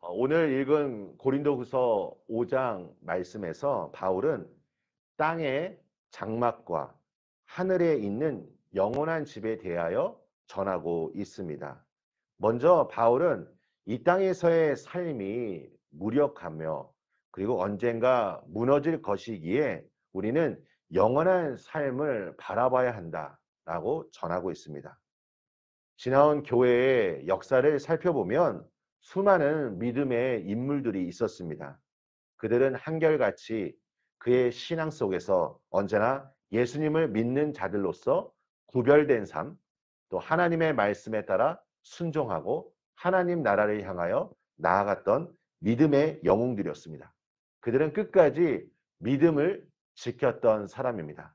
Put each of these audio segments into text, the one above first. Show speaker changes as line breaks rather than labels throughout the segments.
오늘 읽은 고린도후서 5장 말씀에서 바울은 땅의 장막과 하늘에 있는 영원한 집에 대하여 전하고 있습니다. 먼저 바울은 이 땅에서의 삶이 무력하며 그리고 언젠가 무너질 것이기에 우리는 영원한 삶을 바라봐야 한다라고 전하고 있습니다. 지나온 교회의 역사를 살펴보면 수많은 믿음의 인물들이 있었습니다. 그들은 한결같이 그의 신앙 속에서 언제나 예수님을 믿는 자들로서 구별된 삶, 또 하나님의 말씀에 따라 순종하고 하나님 나라를 향하여 나아갔던 믿음의 영웅들이었습니다. 그들은 끝까지 믿음을 지켰던 사람입니다.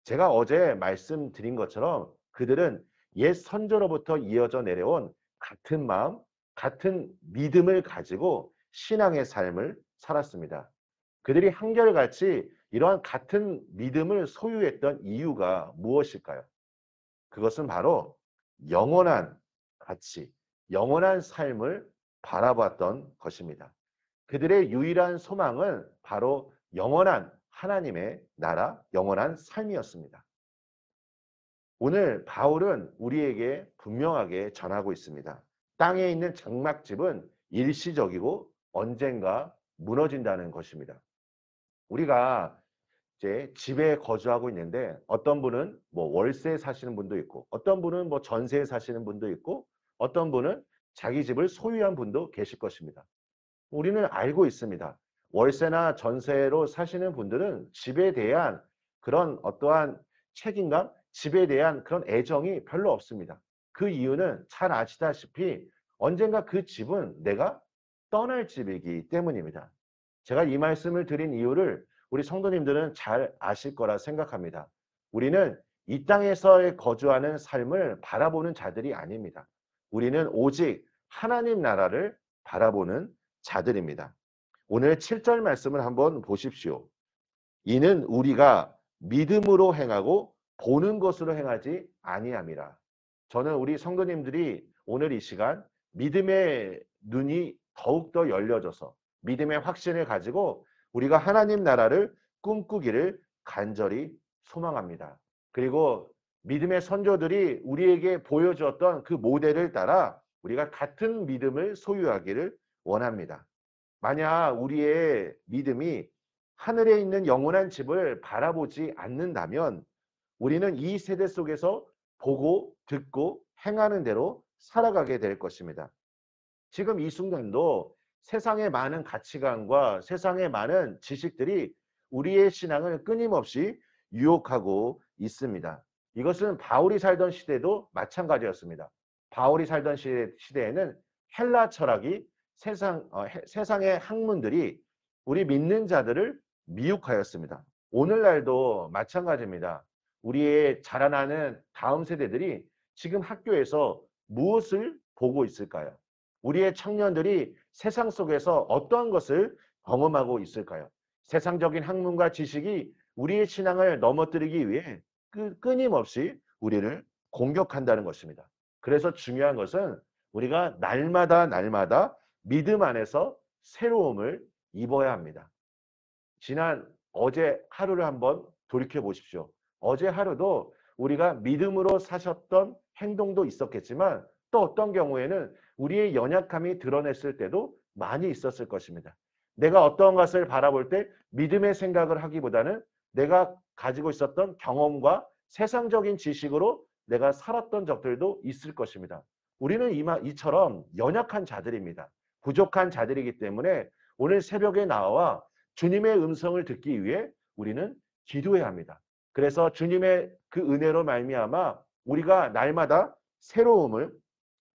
제가 어제 말씀드린 것처럼 그들은 옛 선조로부터 이어져 내려온 같은 마음, 같은 믿음을 가지고 신앙의 삶을 살았습니다. 그들이 한결같이 이러한 같은 믿음을 소유했던 이유가 무엇일까요? 그것은 바로 영원한 가치, 영원한 삶을 바라봤던 것입니다. 그들의 유일한 소망은 바로 영원한 하나님의 나라, 영원한 삶이었습니다. 오늘 바울은 우리에게 분명하게 전하고 있습니다. 땅에 있는 장막집은 일시적이고 언젠가 무너진다는 것입니다. 우리가 이제 집에 거주하고 있는데 어떤 분은 뭐 월세 사시는 분도 있고 어떤 분은 뭐 전세 사시는 분도 있고 어떤 분은 자기 집을 소유한 분도 계실 것입니다. 우리는 알고 있습니다. 월세나 전세로 사시는 분들은 집에 대한 그런 어떠한 책임감, 집에 대한 그런 애정이 별로 없습니다. 그 이유는 잘 아시다시피 언젠가 그 집은 내가 떠날 집이기 때문입니다. 제가 이 말씀을 드린 이유를 우리 성도님들은 잘 아실 거라 생각합니다. 우리는 이 땅에서 거주하는 삶을 바라보는 자들이 아닙니다. 우리는 오직 하나님 나라를 바라보는 자들입니다. 오늘 7절 말씀을 한번 보십시오. 이는 우리가 믿음으로 행하고 보는 것으로 행하지 아니함이라. 저는 우리 성도님들이 오늘 이 시간 믿음의 눈이 더욱더 열려져서 믿음의 확신을 가지고 우리가 하나님 나라를 꿈꾸기를 간절히 소망합니다. 그리고 믿음의 선조들이 우리에게 보여주었던 그 모델을 따라 우리가 같은 믿음을 소유하기를 원합니다. 만약 우리의 믿음이 하늘에 있는 영원한 집을 바라보지 않는다면 우리는 이 세대 속에서 보고 듣고 행하는 대로 살아가게 될 것입니다. 지금 이 순간도 세상의 많은 가치관과 세상의 많은 지식들이 우리의 신앙을 끊임없이 유혹하고 있습니다. 이것은 바울이 살던 시대도 마찬가지였습니다. 바울이 살던 시대에는 헬라 철학이 세상의 학문들이 우리 믿는 자들을 미혹하였습니다. 오늘날도 마찬가지입니다. 우리의 자라나는 다음 세대들이 지금 학교에서 무엇을 보고 있을까요? 우리의 청년들이 세상 속에서 어떠한 것을 경험하고 있을까요? 세상적인 학문과 지식이 우리의 신앙을 넘어뜨리기 위해 끊임없이 우리를 공격한다는 것입니다. 그래서 중요한 것은 우리가 날마다 믿음 안에서 새로움을 입어야 합니다. 지난 어제 하루를 한번 돌이켜 보십시오. 어제 하루도 우리가 믿음으로 사셨던 행동도 있었겠지만 또 어떤 경우에는 우리의 연약함이 드러냈을 때도 많이 있었을 것입니다. 내가 어떤 것을 바라볼 때 믿음의 생각을 하기보다는 내가 가지고 있었던 경험과 세상적인 지식으로 내가 살았던 적들도 있을 것입니다. 우리는 이처럼 연약한 자들입니다. 부족한 자들이기 때문에 오늘 새벽에 나와 주님의 음성을 듣기 위해 우리는 기도해야 합니다. 그래서 주님의 그 은혜로 말미암아 우리가 날마다 새로움을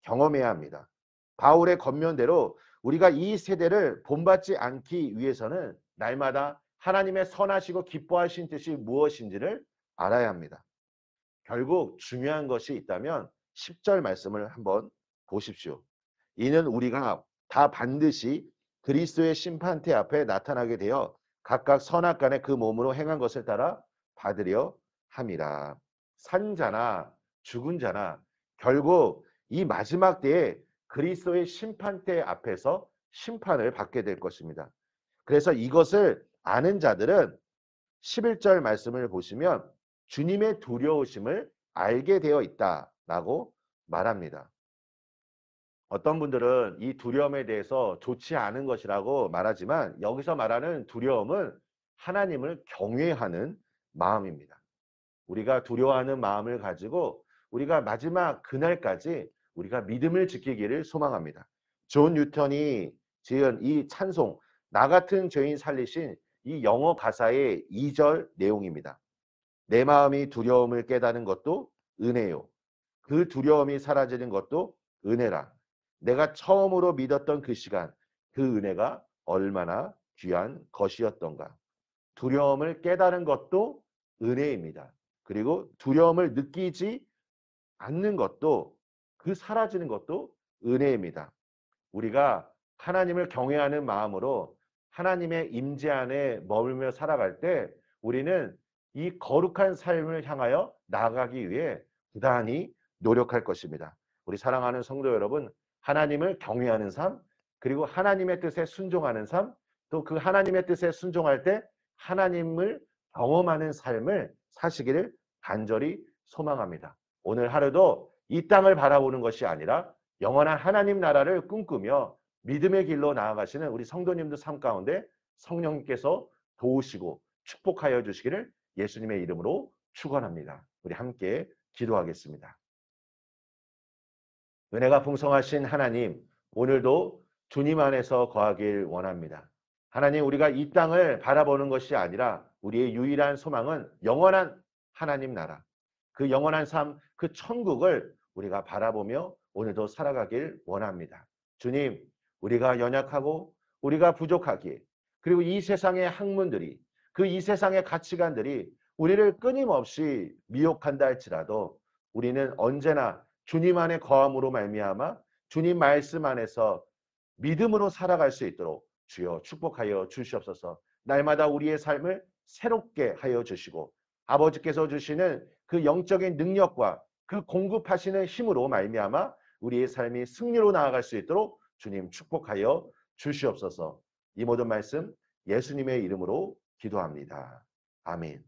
경험해야 합니다. 바울의 권면대로 우리가 이 세대를 본받지 않기 위해서는 날마다 하나님의 선하시고 기뻐하신 뜻이 무엇인지를 알아야 합니다. 결국 중요한 것이 있다면 10절 말씀을 한번 보십시오. 이는 우리가 다 반드시 그리스도의 심판대 앞에 나타나게 되어 각각 선악간에 그 몸으로 행한 것을 따라 받으려 함이라. 산 자나 죽은 자나 결국 이 마지막 때에 그리스도의 심판대 앞에서 심판을 받게 될 것입니다. 그래서 이것을 아는 자들은 11절 말씀을 보시면 주님의 두려우심을 알게 되어 있다라고 말합니다. 어떤 분들은 이 두려움에 대해서 좋지 않은 것이라고 말하지만 여기서 말하는 두려움은 하나님을 경외하는 마음입니다. 우리가 두려워하는 마음을 가지고 우리가 마지막 그날까지 우리가 믿음을 지키기를 소망합니다. 존 뉴턴이 지은 이 찬송, 나 같은 죄인 살리신 이 영어 가사의 2절 내용입니다. 내 마음이 두려움을 깨닫는 것도 은혜요. 그 두려움이 사라지는 것도 은혜라. 내가 처음으로 믿었던 그 시간, 그 은혜가 얼마나 귀한 것이었던가. 두려움을 깨달은 것도 은혜입니다. 그리고 두려움을 느끼지 않는 것도 그 사라지는 것도 은혜입니다. 우리가 하나님을 경외하는 마음으로 하나님의 임재 안에 머물며 살아갈 때 우리는 이 거룩한 삶을 향하여 나아가기 위해 부단히 노력할 것입니다. 우리 사랑하는 성도 여러분, 하나님을 경외하는 삶, 그리고 하나님의 뜻에 순종하는 삶, 또 그 하나님의 뜻에 순종할 때 하나님을 경험하는 삶을 사시기를 간절히 소망합니다. 오늘 하루도 이 땅을 바라보는 것이 아니라 영원한 하나님 나라를 꿈꾸며 믿음의 길로 나아가시는 우리 성도님들 삶 가운데 성령님께서 도우시고 축복하여 주시기를 예수님의 이름으로 축원합니다. 우리 함께 기도하겠습니다. 은혜가 풍성하신 하나님, 오늘도 주님 안에서 거하길 원합니다. 하나님, 우리가 이 땅을 바라보는 것이 아니라 우리의 유일한 소망은 영원한 하나님 나라, 그 영원한 삶, 그 천국을 우리가 바라보며 오늘도 살아가길 원합니다. 주님, 우리가 연약하고 우리가 부족하기에, 그리고 이 세상의 학문들이, 그 이 세상의 가치관들이 우리를 끊임없이 미혹한다 할지라도 우리는 언제나 주님 안에 거함으로 말미암아 주님 말씀 안에서 믿음으로 살아갈 수 있도록 주여 축복하여 주시옵소서. 날마다 우리의 삶을 새롭게 하여 주시고 아버지께서 주시는 그 영적인 능력과 그 공급하시는 힘으로 말미암아 우리의 삶이 승리로 나아갈 수 있도록 주님 축복하여 주시옵소서. 이 모든 말씀 예수님의 이름으로 기도합니다. 아멘.